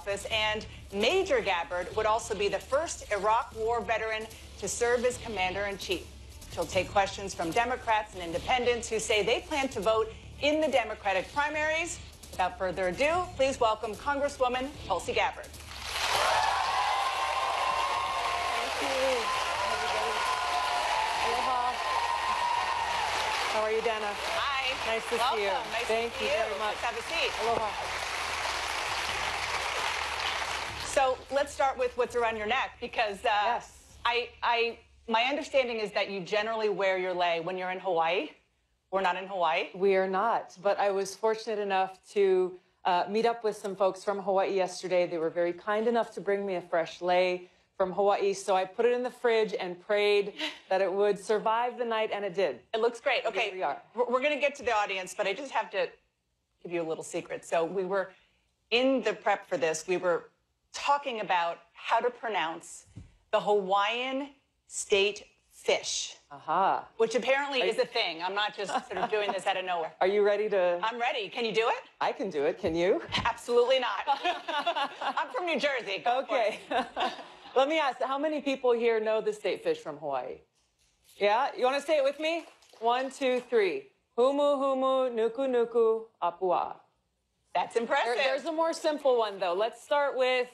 office, and Major Gabbard would also be the first Iraq War veteran to serve as commander-in-chief. She'll take questions from Democrats and independents who say they plan to vote in the Democratic primaries. Without further ado, please welcome Congresswoman Tulsi Gabbard. Thank you, everybody. Aloha. How are you, Dana? Hi. Nice to Welcome. see you. Nice Thank to see you very much. Let's have a seat. Aloha. So let's start with what's around your neck, because Yes. my understanding is that you generally wear your lei when you're in Hawaii. We're not in Hawaii. We are not, but I was fortunate enough to meet up with some folks from Hawaii yesterday. They were very kind enough to bring me a fresh lei from Hawaii, so I put it in the fridge and prayed that it would survive the night, and it did. It looks great. Okay, Here we are. We're going to get to the audience, but I just have to give you a little secret. So we were, in the prep for this, we were talking about how to pronounce the Hawaiian state fish, Aha. which apparently is a thing. I'm not just sort of doing this out of nowhere. Are you ready to? I'm ready. Can you do it? I can do it. Can you? Absolutely not. I'm from New Jersey. Go for Okay. Let me ask, how many people here know the state fish from Hawaii? Yeah? You want to say it with me? 1, 2, 3. Humu, humu, nuku, nuku, apua. That's impressive. There's a more simple one, though. Let's start with,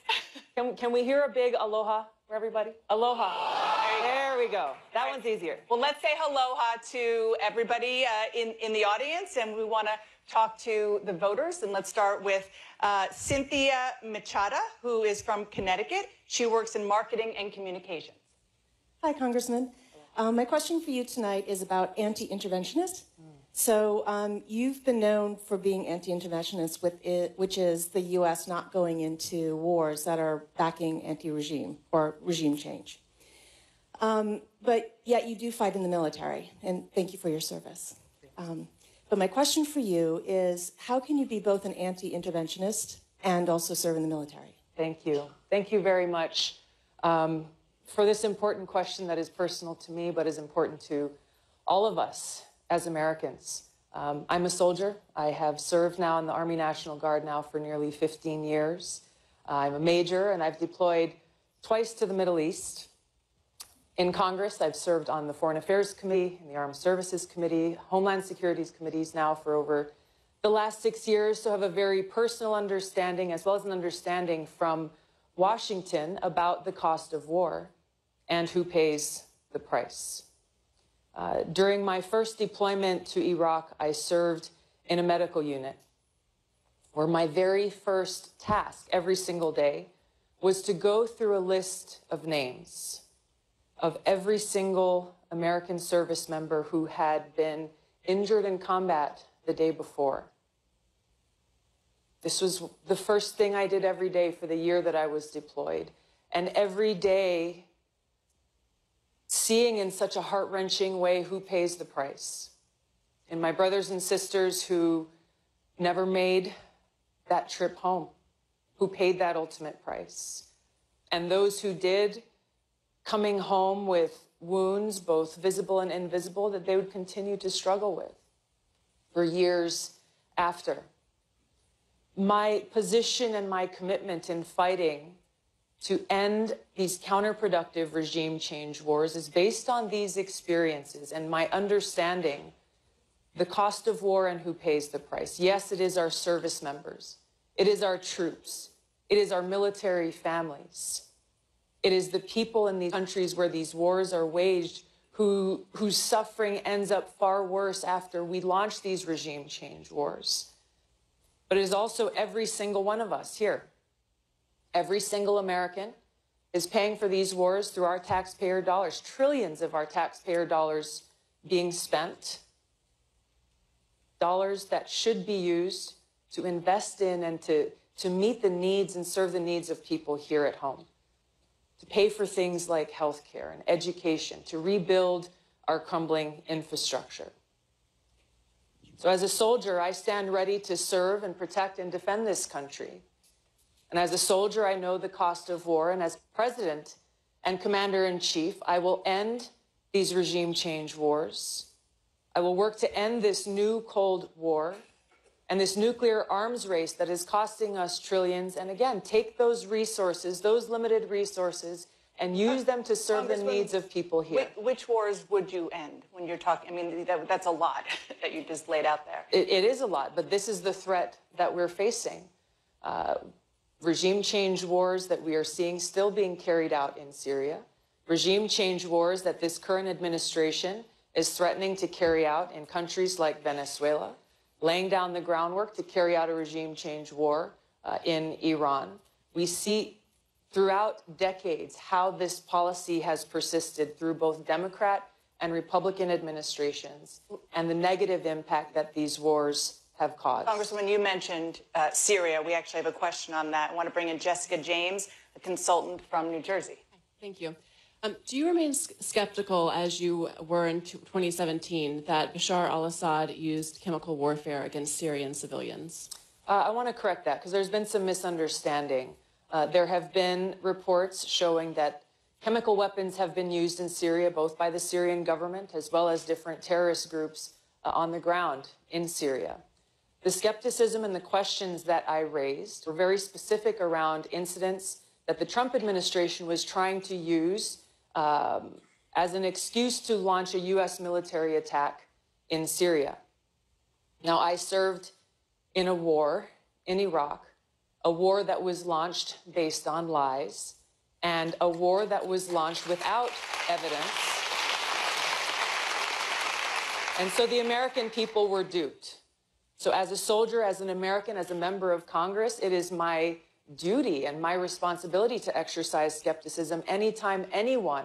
can we hear a big aloha for everybody? Aloha. There we go. That one's easier. Well, let's say aloha to everybody in the audience, and we want to talk to the voters. And let's start with Cynthia Machada, who is from Connecticut. She works in marketing and communications. Hi, Congressman. My question for you tonight is about anti-interventionist. So you've been known for being anti-interventionist, which is the U.S. not going into wars that are backing anti-regime or regime change. But yet you do fight in the military, and thank you for your service. But my question for you is, how can you be both an anti-interventionist and also serve in the military? Thank you. Thank you very much for this important question that is personal to me, but is important to all of us as Americans. I'm a soldier. I have served now in the Army National Guard now for nearly 15 years. I'm a major, and I've deployed twice to the Middle East. In Congress, I've served on the Foreign Affairs Committee, and the Armed Services Committee, Homeland Security's committees now for over the last 6 years, so I have a very personal understanding, as well as an understanding from Washington about the cost of war and who pays the price. During my first deployment to Iraq, I served in a medical unit where my very first task every single day was to go through a list of names of every single American service member who had been injured in combat the day before. This was the first thing I did every day for the year that I was deployed. And every day, seeing in such a heart-wrenching way who pays the price. And my brothers and sisters who never made that trip home, who paid that ultimate price. And those who did, coming home with wounds, both visible and invisible, that they would continue to struggle with for years after. My position and my commitment in fighting to end these counterproductive regime change wars is based on these experiences and my understanding the cost of war and who pays the price. Yes, it is our service members. It is our troops. It is our military families. It is the people in these countries where these wars are waged whose suffering ends up far worse after we launch these regime change wars. But it is also every single one of us here. Every single American is paying for these wars through our taxpayer dollars, trillions of our taxpayer dollars being spent, dollars that should be used to invest in and to meet the needs and serve the needs of people here at home, to pay for things like healthcare and education, to rebuild our crumbling infrastructure. So as a soldier, I stand ready to serve and protect and defend this country. And as a soldier, I know the cost of war. And as president and commander-in-chief, I will end these regime change wars. I will work to end this new Cold War and this nuclear arms race that is costing us trillions. And again, take those resources, those limited resources, and use them to serve the needs of people here. Which wars would you end when you're talking? I mean, that's a lot that you just laid out there. It is a lot, but this is the threat that we're facing. Regime change wars that we are seeing still being carried out in Syria. Regime change wars that this current administration is threatening to carry out in countries like Venezuela, laying down the groundwork to carry out a regime change war in Iran. We see throughout decades how this policy has persisted through both Democrat and Republican administrations and the negative impact that these wars have caused. Congresswoman, you mentioned Syria. We actually have a question on that. I want to bring in Jessica James, a consultant from New Jersey. Thank you. Do you remain skeptical, as you were in 2017, that Bashar al-Assad used chemical warfare against Syrian civilians? I want to correct that because there's been some misunderstanding. There have been reports showing that chemical weapons have been used in Syria, both by the Syrian government as well as different terrorist groups on the ground in Syria. The skepticism and the questions that I raised were very specific around incidents that the Trump administration was trying to use as an excuse to launch a U.S. military attack in Syria. Now, I served in a war in Iraq, a war that was launched based on lies, and a war that was launched without evidence. And so the American people were duped. So as a soldier, as an American, as a member of Congress, it is my duty and my responsibility to exercise skepticism anytime anyone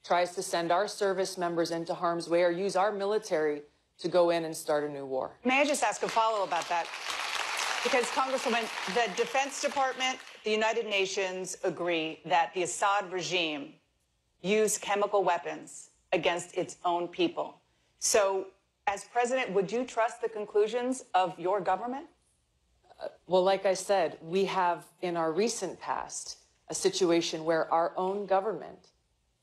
tries to send our service members into harm's way or use our military to go in and start a new war. May I just ask a follow about that? Because, Congresswoman, the Defense Department, the United Nations agree that the Assad regime used chemical weapons against its own people. So, as president, would you trust the conclusions of your government? Well, like I said, we have in our recent past a situation where our own government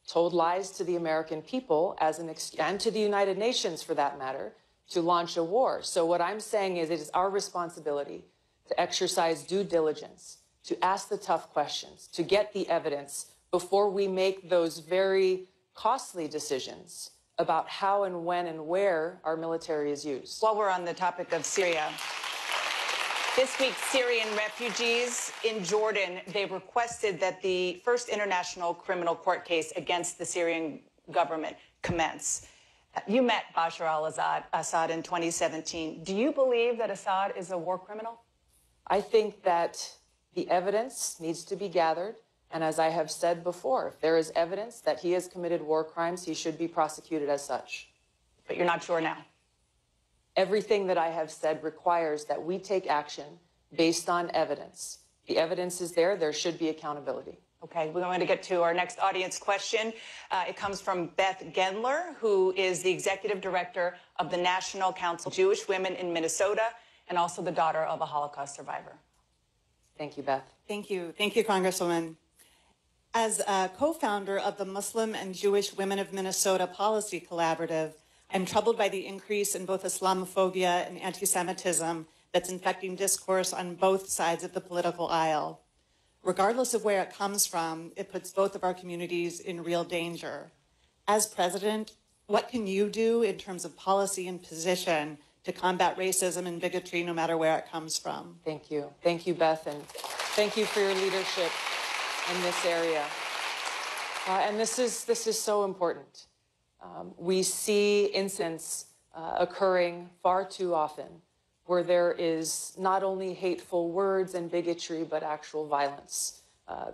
told lies to the American people and to the United Nations, for that matter, to launch a war. So what I'm saying is it is our responsibility to exercise due diligence, to ask the tough questions, to get the evidence before we make those very costly decisions about how and when and where our military is used. While we're on the topic of Syria, this week, Syrian refugees in Jordan, they requested that the first international criminal court case against the Syrian government commence. You met Bashar al-Assad in 2017. Do you believe that Assad is a war criminal? I think that the evidence needs to be gathered. And as I have said before, if there is evidence that he has committed war crimes, he should be prosecuted as such. But you're not sure now? Everything that I have said requires that we take action based on evidence. The evidence is there. There should be accountability. Okay, we're going to get to our next audience question. It comes from Beth Gendler, who is the executive director of the National Council of Jewish Women in Minnesota and also the daughter of a Holocaust survivor. Thank you, Beth. Thank you. Thank you, Congresswoman. As a co-founder of the Muslim and Jewish Women of Minnesota Policy Collaborative, I'm troubled by the increase in both Islamophobia and anti-Semitism that's infecting discourse on both sides of the political aisle. Regardless of where it comes from, it puts both of our communities in real danger. As president, what can you do in terms of policy and position to combat racism and bigotry no matter where it comes from? Thank you. Thank you, Beth, and thank you for your leadership in this area. And this is so important. We see incidents occurring far too often where there is not only hateful words and bigotry, but actual violence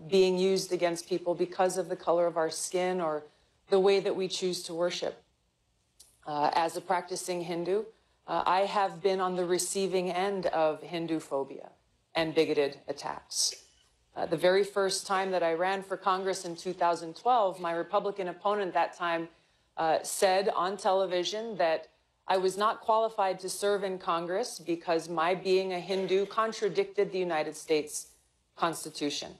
being used against people because of the color of our skin or the way that we choose to worship. As a practicing Hindu, I have been on the receiving end of Hindu phobia and bigoted attacks. The very first time that I ran for Congress in 2012, my Republican opponent that time said on television that I was not qualified to serve in Congress because my being a Hindu contradicted the United States Constitution.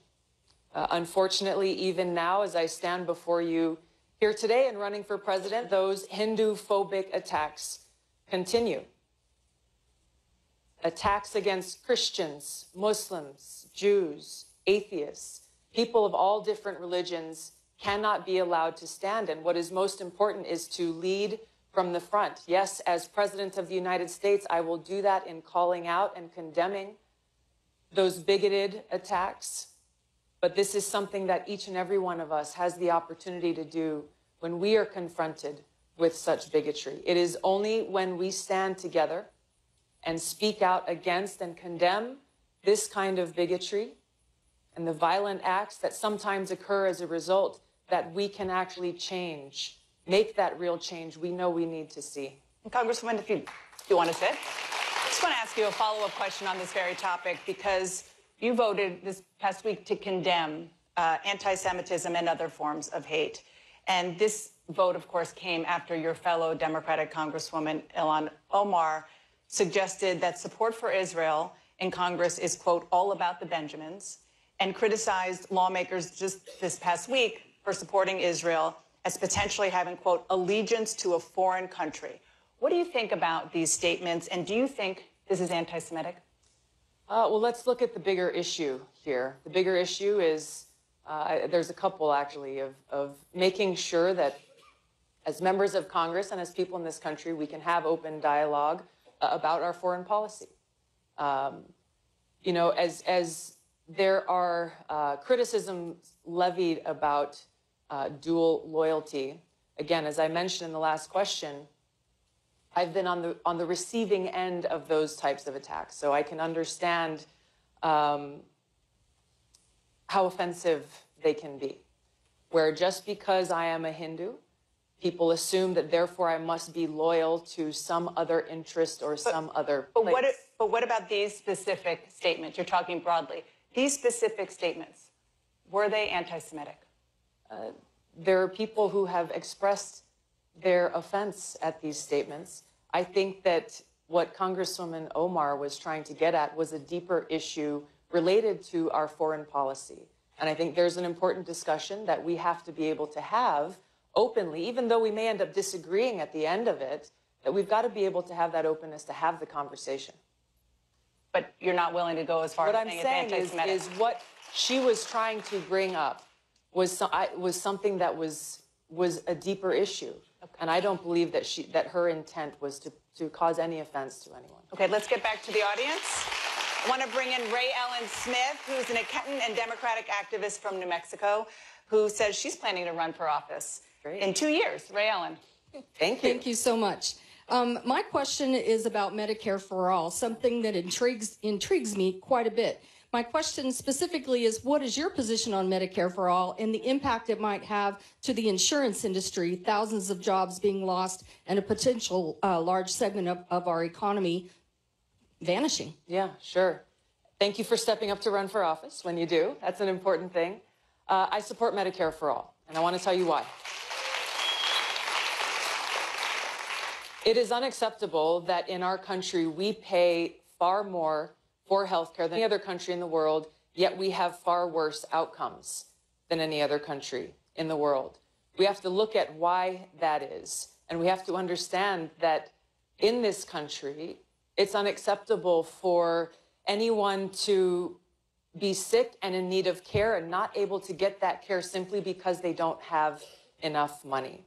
Unfortunately, even now, as I stand before you here today and running for president, those Hindu-phobic attacks continue. attacks against Christians, Muslims, Jews, atheists, people of all different religions cannot be allowed to stand. And what is most important is to lead from the front. Yes, as President of the United States, I will do that in calling out and condemning those bigoted attacks. But this is something that each and every one of us has the opportunity to do when we are confronted with such bigotry. It is only when we stand together and speak out against and condemn this kind of bigotry and the violent acts that sometimes occur as a result that we can actually change, make that real change we know we need to see. Congresswoman, if you want to sit. I just want to ask you a follow-up question on this very topic, because you voted this past week to condemn anti-Semitism and other forms of hate. And this vote, of course, came after your fellow Democratic Congresswoman Ilhan Omar suggested that support for Israel in Congress is, quote, all about the Benjamins, and criticized lawmakers just this past week for supporting Israel as potentially having, quote, allegiance to a foreign country. What do you think about these statements, and do you think this is anti-Semitic? Well, let's look at the bigger issue here. The bigger issue is, there's a couple actually, of making sure that as members of Congress and as people in this country, we can have open dialogue about our foreign policy. You know, as there are criticisms levied about dual loyalty, again, as I mentioned in the last question, I've been on the receiving end of those types of attacks, so I can understand how offensive they can be, where just because I am a Hindu, people assume that therefore I must be loyal to some other interest or some other place. But what about these specific statements? You're talking broadly. These specific statements, were they anti-Semitic? There are people who have expressed their offense at these statements. I think that what Congresswoman Omar was trying to get at was a deeper issue related to our foreign policy. And I think there's an important discussion that we have to be able to have openly, even though we may end up disagreeing at the end of it, that we've got to be able to have that openness to have the conversation. But you're not willing to go as far as saying it's anti-Semitic. Is what she was trying to bring up was something that was a deeper issue. Okay. And I don't believe that her intent was to cause any offense to anyone. Okay, let's get back to the audience. I want to bring in Ray Ellen Smith, who's an accountant and Democratic activist from New Mexico, who says she's planning to run for office in 2 years. Ray Ellen. Thank you. Thank you so much. My question is about Medicare for All, something that intrigues me quite a bit. My question specifically is, what is your position on Medicare for All and the impact it might have to the insurance industry, thousands of jobs being lost, and a potential large segment of our economy vanishing? Yeah, sure. Thank you for stepping up to run for office when you do. That's an important thing. I support Medicare for All, and I want to tell you why. It is unacceptable that in our country we pay far more for healthcare than any other country in the world, yet we have far worse outcomes than any other country in the world. We have to look at why that is, and we have to understand that in this country, it's unacceptable for anyone to be sick and in need of care and not able to get that care simply because they don't have enough money.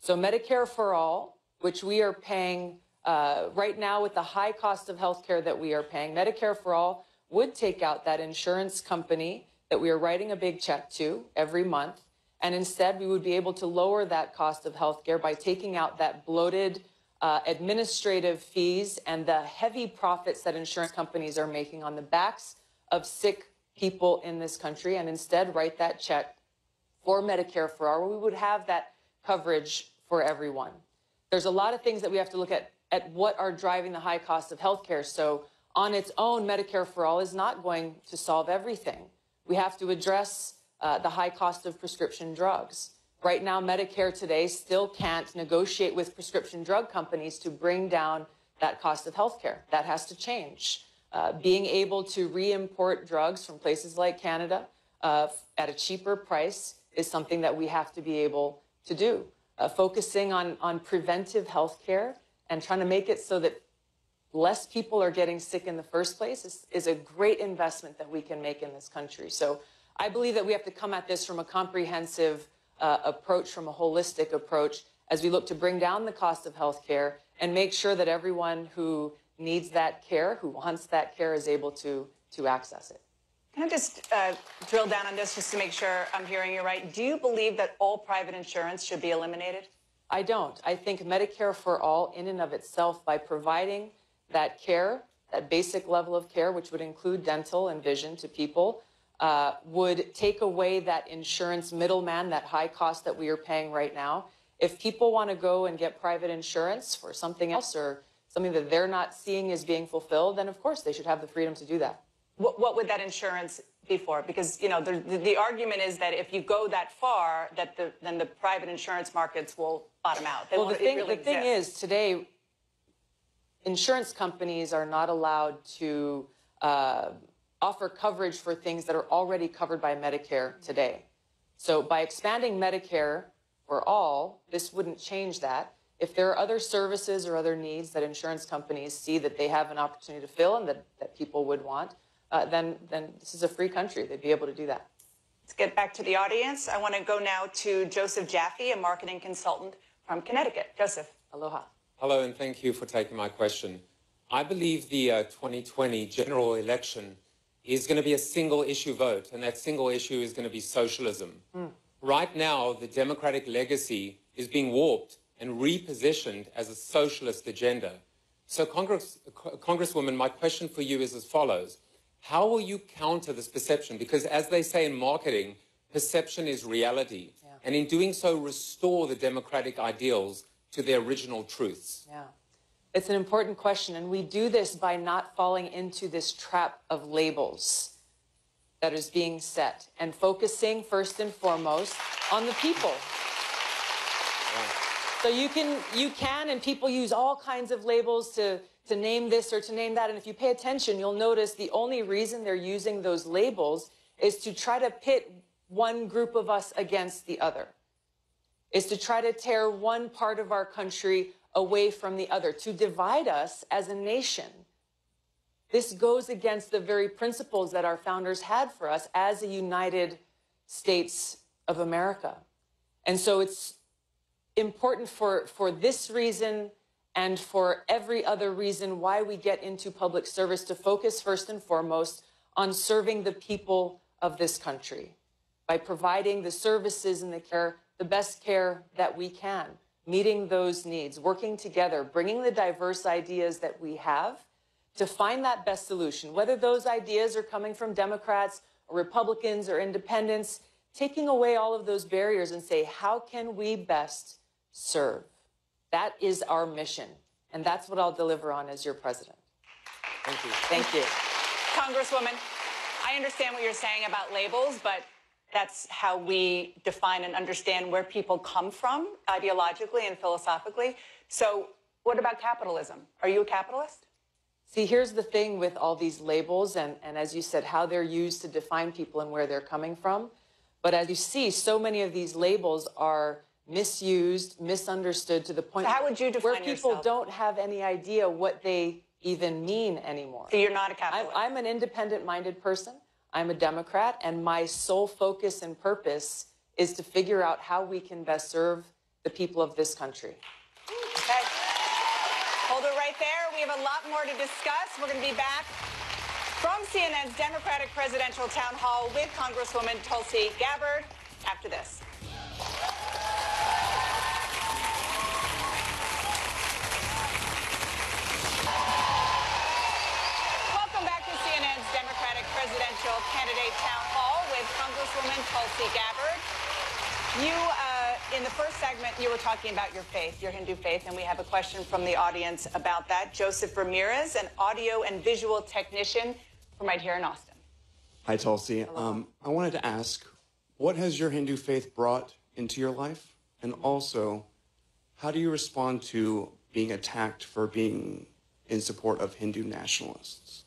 So Medicare for All, which we are paying right now with the high cost of health care that we are paying, Medicare for All would take out that insurance company that we are writing a big check to every month, and instead we would be able to lower that cost of health care by taking out that bloated administrative fees and the heavy profits that insurance companies are making on the backs of sick people in this country, and instead write that check for Medicare for All, where we would have that coverage for everyone. There's a lot of things that we have to look at what are driving the high cost of health care. So on its own, Medicare for All is not going to solve everything. We have to address the high cost of prescription drugs. Right now, Medicare today still can't negotiate with prescription drug companies to bring down that cost of health care. That has to change. Being able to re-import drugs from places like Canada at a cheaper price is something that we have to be able to do. Focusing on preventive health care and trying to make it so that less people are getting sick in the first place is a great investment that we can make in this country. So I believe that we have to come at this from a comprehensive approach, from a holistic approach, as we look to bring down the cost of health care and make sure that everyone who needs that care, who wants that care, is able to access it. Can I just drill down on this just to make sure I'm hearing you right? Do you believe that all private insurance should be eliminated? I don't. I think Medicare for all, in and of itself, by providing that care, that basic level of care, which would include dental and vision to people, would take away that insurance middleman, that high cost that we are paying right now. If people want to go and get private insurance for something else or something that they're not seeing as being fulfilled, then of course they should have the freedom to do that. What would that insurance be for? Because, you know, the argument is that if you go that far, that then the private insurance markets will bottom out. Well, the thing is, today, insurance companies are not allowed to offer coverage for things that are already covered by Medicare today. So by expanding Medicare for all, this wouldn't change that. If there are other services or other needs that insurance companies see that they have an opportunity to fill and that people would want, then this is a free country. They'd be able to do that. Let's get back to the audience. I want to go now to Joseph Jaffe, a marketing consultant from Connecticut. Joseph. Aloha. Hello, and thank you for taking my question. I believe the 2020 general election is going to be a single issue vote, and that single issue is going to be socialism. Right now, the Democratic legacy is being warped and repositioned as a socialist agenda. So, Congresswoman, my question for you is as follows. How will you counter this perception? Because as they say in marketing, perception is reality. Yeah. And in doing so, restore the democratic ideals to their original truths. Yeah. It's an important question, and we do this by not falling into this trap of labels that is being set and focusing first and foremost on the people. So you can, and people use all kinds of labels to name this or to name that. And if you pay attention, you'll notice the only reason they're using those labels is to try to pit one group of us against the other, is to try to tear one part of our country away from the other, to divide us as a nation. This goes against the very principles that our founders had for us as a United States of America. And so it's important for this reason and for every other reason why we get into public service to focus first and foremost on serving the people of this country by providing the services and the care, the best care that we can, meeting those needs, working together, bringing the diverse ideas that we have to find that best solution, whether those ideas are coming from Democrats or Republicans or independents, taking away all of those barriers and say, how can we best serve? That is our mission, and that's what I'll deliver on as your president. Thank you. Thank you. Congresswoman, I understand what you're saying about labels, but that's how we define and understand where people come from ideologically and philosophically. So what about capitalism? Are you a capitalist? See, here's the thing with all these labels and as you said, how they're used to define people and where they're coming from. But as you see, so many of these labels are misused, misunderstood to the point so how would you define where people yourself? Don't have any idea what they even mean anymore. So you're not a capitalist? I'm an independent-minded person. I'm a Democrat, and my sole focus and purpose is to figure out how we can best serve the people of this country. Okay. Hold it right there. We have a lot more to discuss. We're going to be back from CNN's Democratic Presidential Town Hall with Congresswoman Tulsi Gabbard after this. Welcome back to CNN's Democratic Presidential Candidate Town Hall with Congresswoman Tulsi Gabbard. In the first segment, you were talking about your faith, your Hindu faith, and we have a question from the audience about that. Joseph Ramirez, an audio and visual technician from right here in Austin. Hi, Tulsi. I wanted to ask, what has your Hindu faith brought into your life? And also, how do you respond to being attacked for being in support of Hindu nationalists?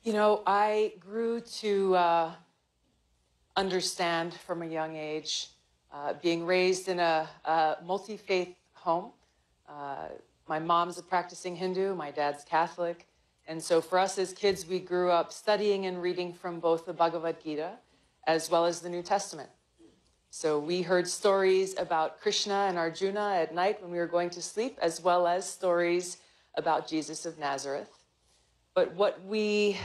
You know, I grew to understand from a young age, being raised in a multi-faith home. My mom's a practicing Hindu, my dad's Catholic. And so for us as kids, we grew up studying and reading from both the Bhagavad Gita as well as the New Testament. So we heard stories about Krishna and Arjuna at night when we were going to sleep, as well as stories about Jesus of Nazareth. But what we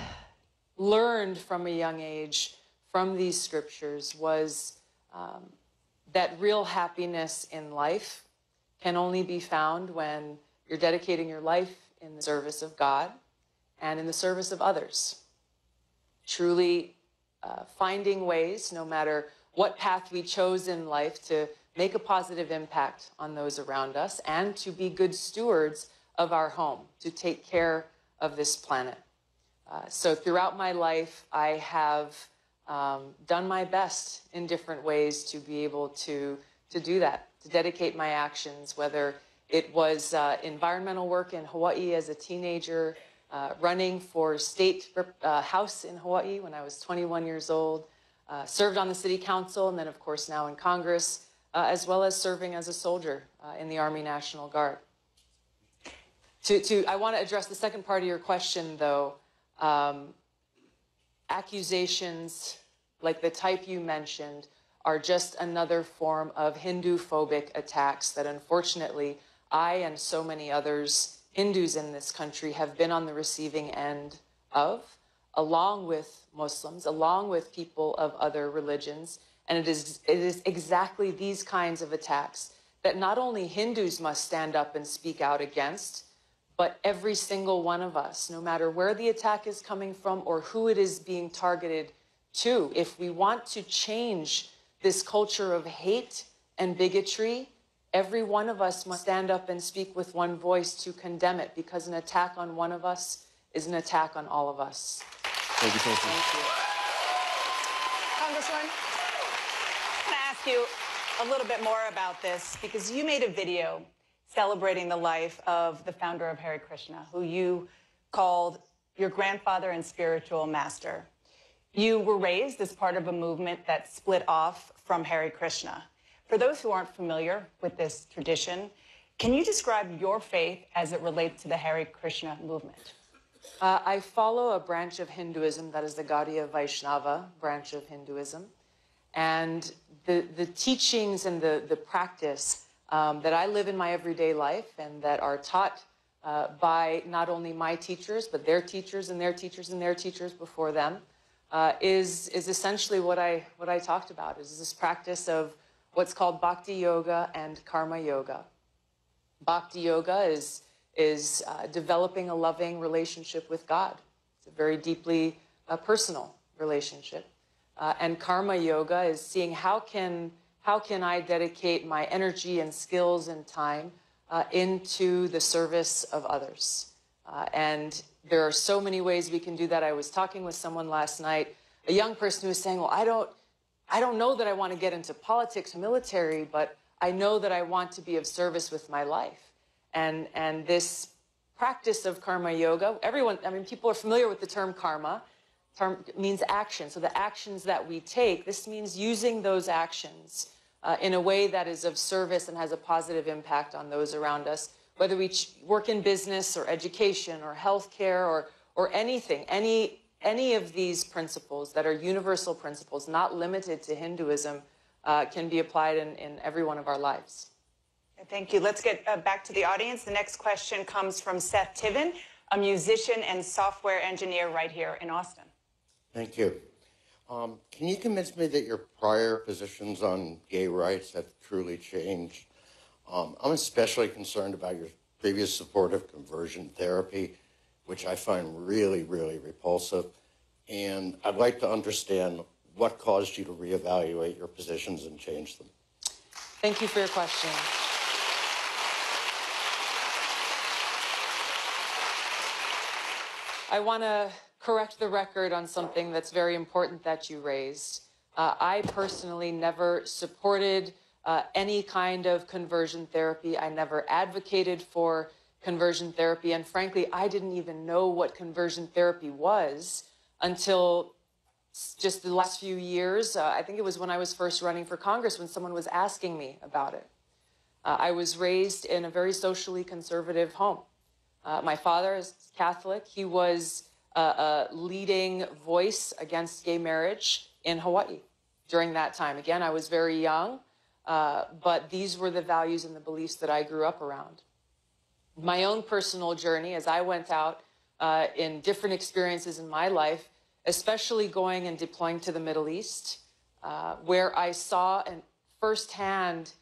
learned from a young age from these scriptures was that real happiness in life can only be found when you're dedicating your life in the service of God and in the service of others. Truly finding ways, no matter what path we chose in life, to make a positive impact on those around us and to be good stewards of our home, to take care of this planet. So throughout my life, I have done my best in different ways to be able to do that, to dedicate my actions, whether it was environmental work in Hawaii as a teenager, running for state house in Hawaii when I was 21 years old, served on the city council, and then of course now in Congress, as well as serving as a soldier in the Army National Guard. I want to address the second part of your question, though. Accusations like the type you mentioned are just another form of Hindu-phobic attacks that unfortunately I and so many others, Hindus in this country, have been on the receiving end of, along with Muslims, along with people of other religions. And it is exactly these kinds of attacks that not only Hindus must stand up and speak out against, but every single one of us, no matter where the attack is coming from or who it is being targeted to. If we want to change this culture of hate and bigotry, every one of us must stand up and speak with one voice to condemn it, because an attack on one of us is an attack on all of us. Thank you, Tulsi. Thank you. Congresswoman, I'm going to ask you a little bit more about this, because you made a video celebrating the life of the founder of Hare Krishna, who you called your grandfather and spiritual master. You were raised as part of a movement that split off from Hare Krishna. For those who aren't familiar with this tradition, can you describe your faith as it relates to the Hare Krishna movement? I follow a branch of Hinduism that is the Gaudiya Vaishnava branch of Hinduism. And the teachings and the practice that I live in my everyday life and that are taught by not only my teachers, but their teachers and their teachers and their teachers before them, is essentially what I talked about, is this practice of what's called Bhakti Yoga and Karma Yoga. Bhakti Yoga is developing a loving relationship with God. It's a very deeply personal relationship. And Karma Yoga is seeing how can I dedicate my energy and skills and time into the service of others. And there are so many ways we can do that. I was talking with someone last night, a young person who was saying, well, I don't know that I want to get into politics, military, but I know that I want to be of service with my life. And this practice of karma yoga, people are familiar with the term karma. Term means action. So the actions that we take, this means using those actions in a way that is of service and has a positive impact on those around us, whether we work in business or education or healthcare or anything, any of these principles that are universal principles, not limited to Hinduism, can be applied in every one of our lives. Thank you. Let's get back to the audience. The next question comes from Seth Tiven, a musician and software engineer right here in Austin. Thank you. Can you convince me that your prior positions on gay rights have truly changed? I'm especially concerned about your previous support of conversion therapy, which I find really, really repulsive. And I'd like to understand what caused you to reevaluate your positions and change them. Thank you for your question. I want to correct the record on something that's very important that you raised. I personally never supported any kind of conversion therapy. I never advocated for conversion therapy. And frankly, I didn't even know what conversion therapy was until just the last few years. I think it was when I was first running for Congress when someone was asking me about it. I was raised in a very socially conservative home. My father is Catholic. He was a leading voice against gay marriage in Hawaii during that time. Again, I was very young, but these were the values and the beliefs that I grew up around. My own personal journey, as I went out in different experiences in my life, especially going and deploying to the Middle East, where I saw firsthand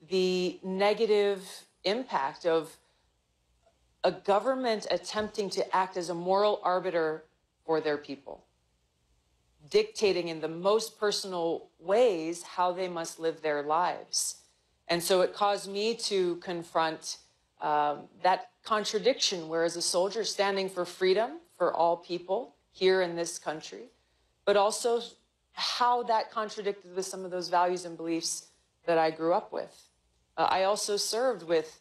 the negative impact of a government attempting to act as a moral arbiter for their people, dictating in the most personal ways how they must live their lives. And so it caused me to confront that contradiction, where as a soldier standing for freedom for all people here in this country, but also how that contradicted with some of those values and beliefs that I grew up with. I also served with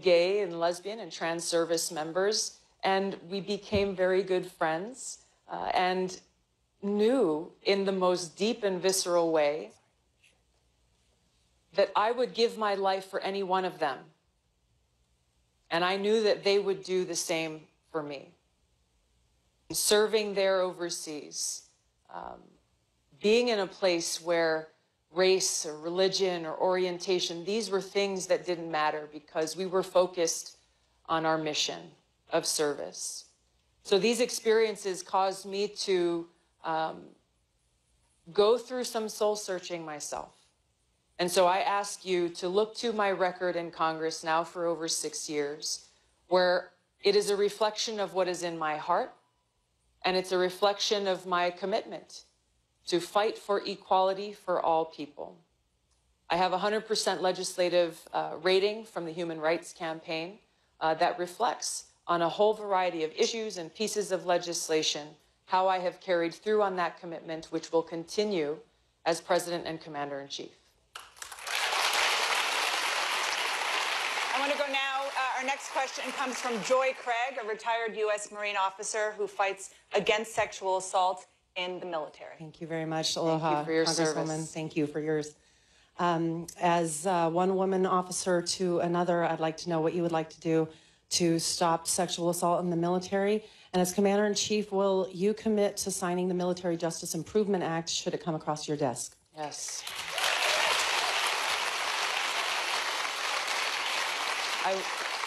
gay and lesbian and trans service members, and we became very good friends and knew in the most deep and visceral way that I would give my life for any one of them. And I knew that they would do the same for me. Serving there overseas, being in a place where race or religion or orientation, these were things that didn't matter because we were focused on our mission of service. So these experiences caused me to go through some soul searching myself. And so I ask you to look to my record in Congress now for over 6 years, where it is a reflection of what is in my heart, and it's a reflection of my commitment to fight for equality for all people. I have a 100% legislative rating from the Human Rights Campaign that reflects on a whole variety of issues and pieces of legislation how I have carried through on that commitment, which will continue as President and Commander-in-Chief. I want to go now. Our next question comes from Joy Craig, a retired U.S. Marine officer who fights against sexual assault in the military. Thank you very much. Aloha, Thank you for your Congresswoman. service. Thank you for yours. As one woman officer to another, I'd like to know what you would like to do to stop sexual assault in the military. And as Commander-in-Chief, will you commit to signing the Military Justice Improvement Act should it come across your desk? Yes.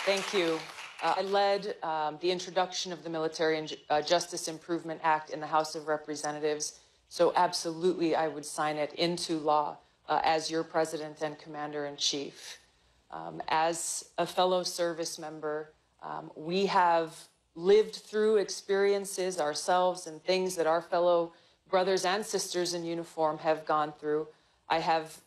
Thank you. I led the introduction of the Military and Justice Improvement Act in the House of Representatives, so absolutely I would sign it into law as your President and Commander-in-Chief. As a fellow service member, we have lived through experiences ourselves and things that our fellow brothers and sisters in uniform have gone through. I have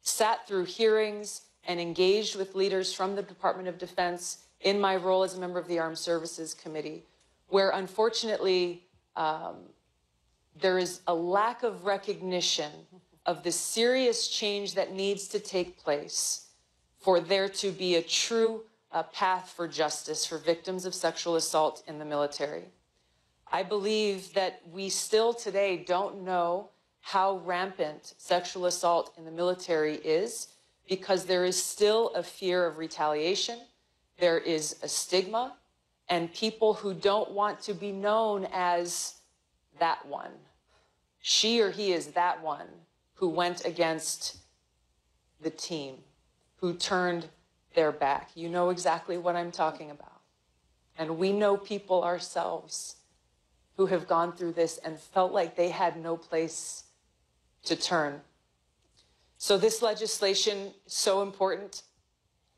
sat through hearings and engaged with leaders from the Department of Defense in my role as a member of the Armed Services Committee, where unfortunately there is a lack of recognition of the serious change that needs to take place for there to be a true path for justice for victims of sexual assault in the military. I believe that we still today don't know how rampant sexual assault in the military is, because there is still a fear of retaliation, there is a stigma, and people who don't want to be known as that one. She or he is that one who went against the team, who turned their back. You know exactly what I'm talking about. And we know people ourselves who have gone through this and felt like they had no place to turn. So this legislation is so important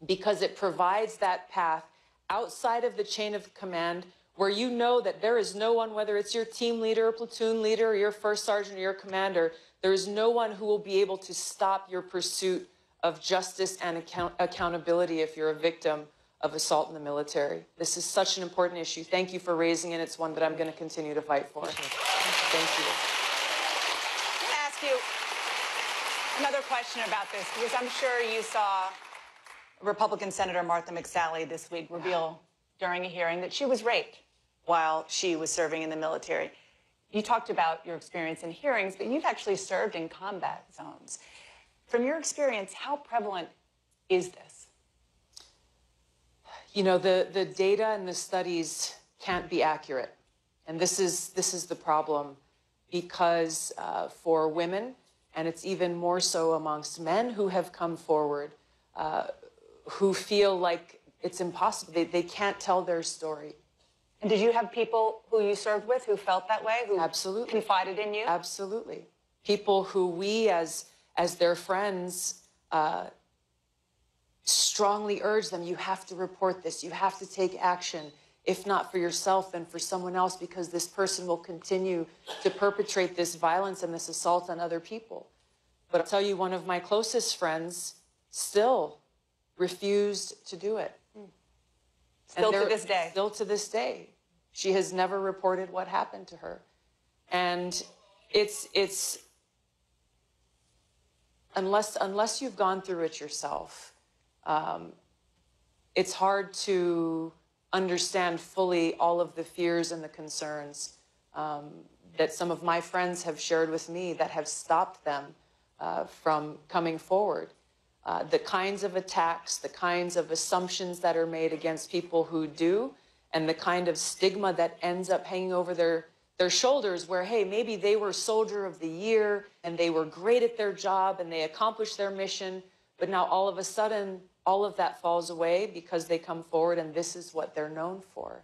because it provides that path outside of the chain of command where you know that there is no one, whether it's your team leader or platoon leader or your first sergeant or your commander, there is no one who will be able to stop your pursuit of justice and accountability if you're a victim of assault in the military. This is such an important issue. Thank you for raising it. It's one that I'm going to continue to fight for. Thank you. I'm going to ask you another question about this, because I'm sure you saw Republican Senator Martha McSally this week reveal during a hearing that she was raped while she was serving in the military. You talked about your experience in hearings, but you've actually served in combat zones. From your experience, how prevalent is this? You know, the data and the studies can't be accurate. And this is the problem, because for women, and it's even more so amongst men who have come forward, who feel like it's impossible. They can't tell their story. And did you have people who you served with who felt that way, who Absolutely. confided in you? Absolutely. People who we, as their friends, strongly urge them, you have to report this, you have to take action, if not for yourself, then for someone else, because this person will continue to perpetrate this violence and this assault on other people. But I'll tell you, one of my closest friends still refused to do it. Still to this day. Still to this day. She has never reported what happened to her. And it's unless you've gone through it yourself, it's hard to understand fully all of the fears and the concerns that some of my friends have shared with me that have stopped them from coming forward. The kinds of attacks, the kinds of assumptions that are made against people who do, and the kind of stigma that ends up hanging over their shoulders where, hey, maybe they were Soldier of the Year and they were great at their job and they accomplished their mission, but now all of a sudden, all of that falls away because they come forward and this is what they're known for.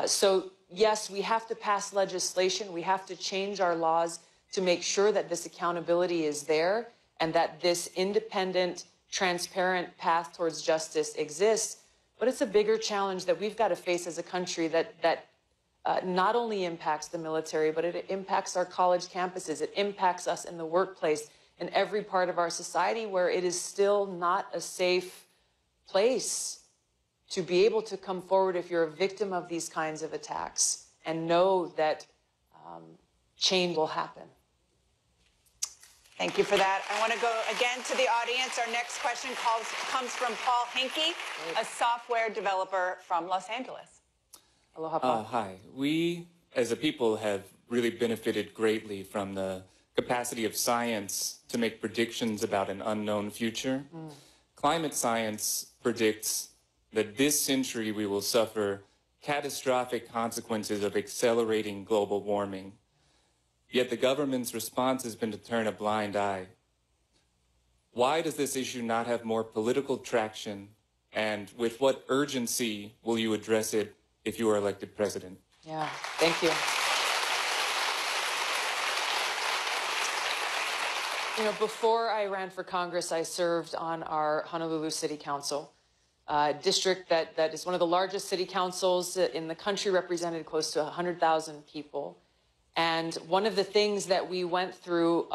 So yes, we have to pass legislation. We have to change our laws to make sure that this accountability is there and that this independent, transparent path towards justice exists. But it's a bigger challenge that we've got to face as a country that not only impacts the military, but it impacts our college campuses. It impacts us in the workplace, in every part of our society where it is still not a safe place to be able to come forward if you're a victim of these kinds of attacks and know that change will happen. Thank you for that. I want to go again to the audience. Our next question comes from Paul Hinkey, a software developer from Los Angeles. Aloha, Paul. Hi. We, as a people, have really benefited greatly from the capacity of science to make predictions about an unknown future. Climate science predicts that this century we will suffer catastrophic consequences of accelerating global warming. Yet the government's response has been to turn a blind eye. Why does this issue not have more political traction, and with what urgency will you address it if you are elected president? Yeah, thank you. You know, before I ran for Congress, I served on our Honolulu City Council, a district that is one of the largest city councils in the country, represented close to 100,000 people. And one of the things that we went through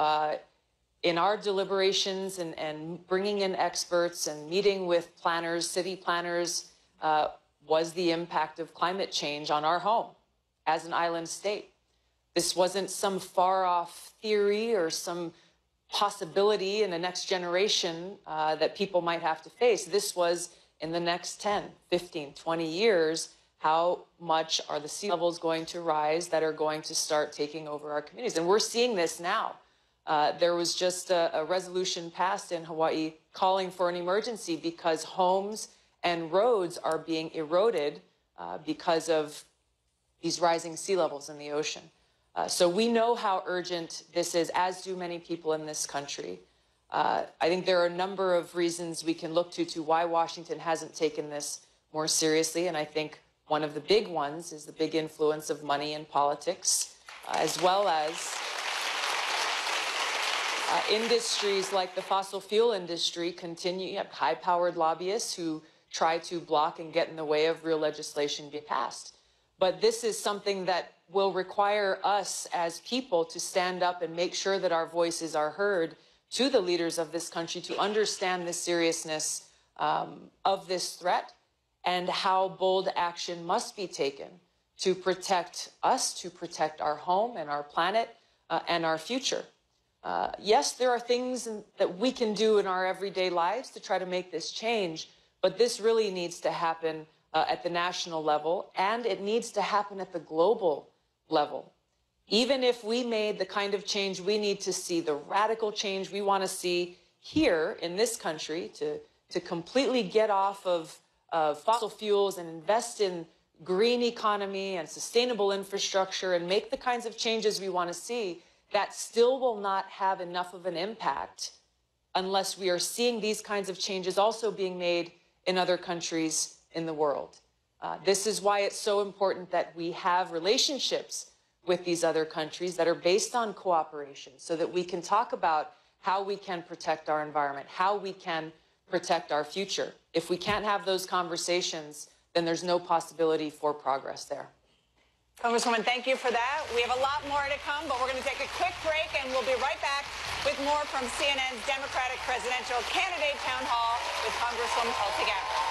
in our deliberations and bringing in experts and meeting with planners, city planners, was the impact of climate change on our home as an island state. This wasn't some far-off theory or some possibility in the next generation that people might have to face. This was in the next 10, 15, 20 years, how much are the sea levels going to rise that are going to start taking over our communities? And we're seeing this now. There was just a resolution passed in Hawaii calling for an emergency because homes and roads are being eroded because of these rising sea levels in the ocean. So we know how urgent this is, as do many people in this country. I think there are a number of reasons we can look to why Washington hasn't taken this more seriously, and I think one of the big ones is the big influence of money in politics, as well as industries like the fossil fuel industry continue. You have high-powered lobbyists who try to block and get in the way of real legislation being passed. But this is something that will require us as people to stand up and make sure that our voices are heard to the leaders of this country to understand the seriousness of this threat and how bold action must be taken to protect us, to protect our home and our planet and our future. Yes, there are things that we can do in our everyday lives to try to make this change, but this really needs to happen at the national level, and it needs to happen at the global level. Even if we made the kind of change we need to see, the radical change we want to see here in this country to to completely get off of fossil fuels and invest in green economy and sustainable infrastructure and make the kinds of changes we want to see, that still will not have enough of an impact unless we are seeing these kinds of changes also being made in other countries in the world. This is why it's so important that we have relationships with these other countries that are based on cooperation, so that we can talk about how we can protect our environment, how we can protect our future. If we can't have those conversations, then there's no possibility for progress there. Congresswoman, thank you for that. We have a lot more to come, but we're going to take a quick break, and we'll be right back with more from CNN's Democratic Presidential Candidate Town Hall with Congresswoman Tulsi Gabbard.